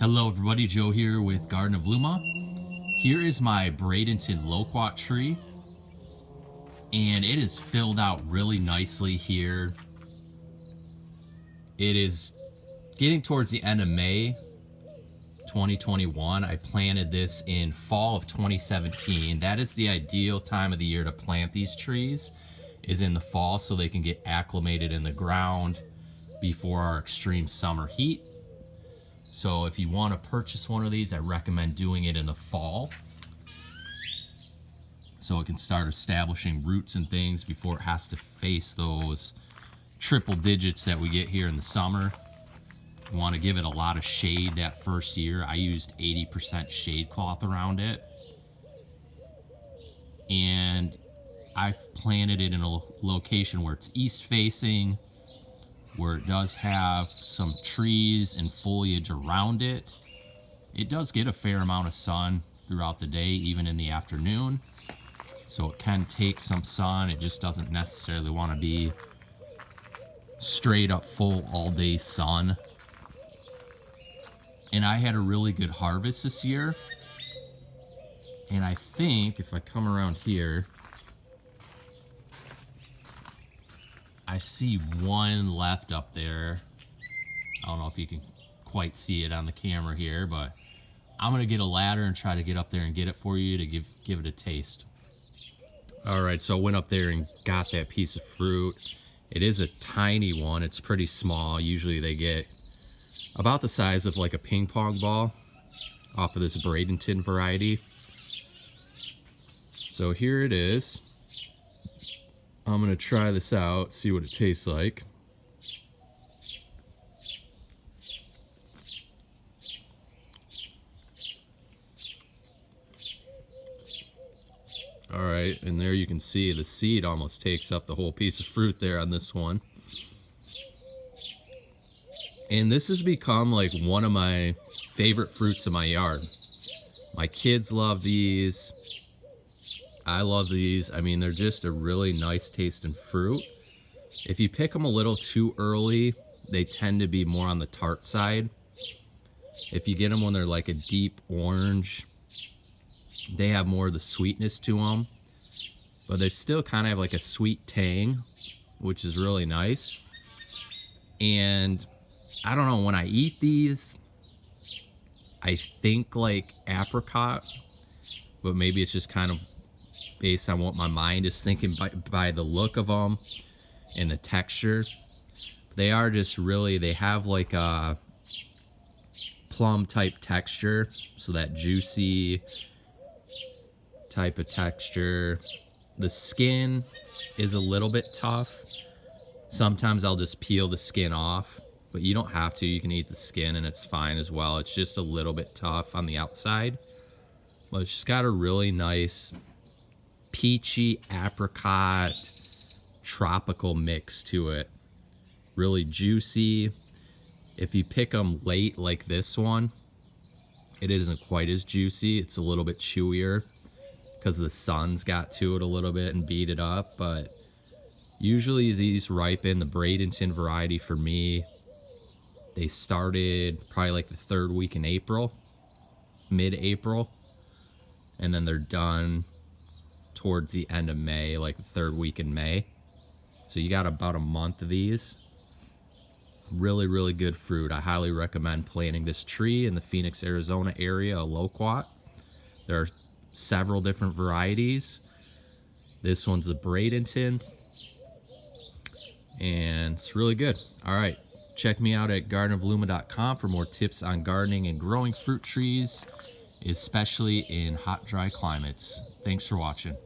Hello everybody, Joe here with Garden of Luma. Here is my Bradenton Loquat tree, and it is filled out really nicely here. It is getting towards the end of May 2021. I planted this in fall of 2017. That is the ideal time of the year to plant these trees, is in the fall, so they can get acclimated in the ground before our extreme summer heat. So if you want to purchase one of these, I recommend doing it in the fall, so it can start establishing roots and things before it has to face those triple digits that we get here in the summer. You want to give it a lot of shade that first year. I used 80% shade cloth around it, and I planted it in a location where it's east facing, where it does have some trees and foliage around it. It does get a fair amount of sun throughout the day, even in the afternoon. So it can take some sun. It just doesn't necessarily want to be straight up full all day sun. And I had a really good harvest this year. And I think if I come around here, I see one left up there. I don't know if you can quite see it on the camera here, but I'm gonna get a ladder and try to get up there and get it for you to give it a taste. All right, so I went up there and got that piece of fruit. It is a tiny one. It's pretty small. Usually they get about the size of like a ping pong ball off of this Bradenton variety. So here it is. I'm gonna try this out, see what it tastes like. All right, and there you can see the seed almost takes up the whole piece of fruit there on this one. And this has become like one of my favorite fruits in my yard. My kids love these. I love these. I mean, they're just a really nice tasting fruit. If you pick them a little too early, they tend to be more on the tart side. If you get them when they're like a deep orange, they have more of the sweetness to them. But they still kind of have like a sweet tang, which is really nice. And I don't know, when I eat these, I think like apricot, but maybe it's just kind of based on what my mind is thinking by the look of them and the texture. They are just really, they have like a plum type texture, so that juicy type of texture. The skin is a little bit tough. Sometimes I'll just peel the skin off, but you don't have to. You can eat the skin and it's fine as well. It's just a little bit tough on the outside, but it's just got a really nice peachy apricot tropical mix to it. Really juicy. If you pick them late like this one, it isn't quite as juicy. It's a little bit chewier because the sun's got to it a little bit and beat it up. But usually these ripen, the Bradenton variety for me, they started probably like the third week in April, mid-April, and then they're done towards the end of May, like the third week in May. So you got about a month of these. Really, really good fruit. I highly recommend planting this tree in the Phoenix, Arizona area, a loquat. There are several different varieties. This one's the Bradenton, and it's really good. All right, check me out at gardenofluma.com for more tips on gardening and growing fruit trees, especially in hot, dry climates. Thanks for watching.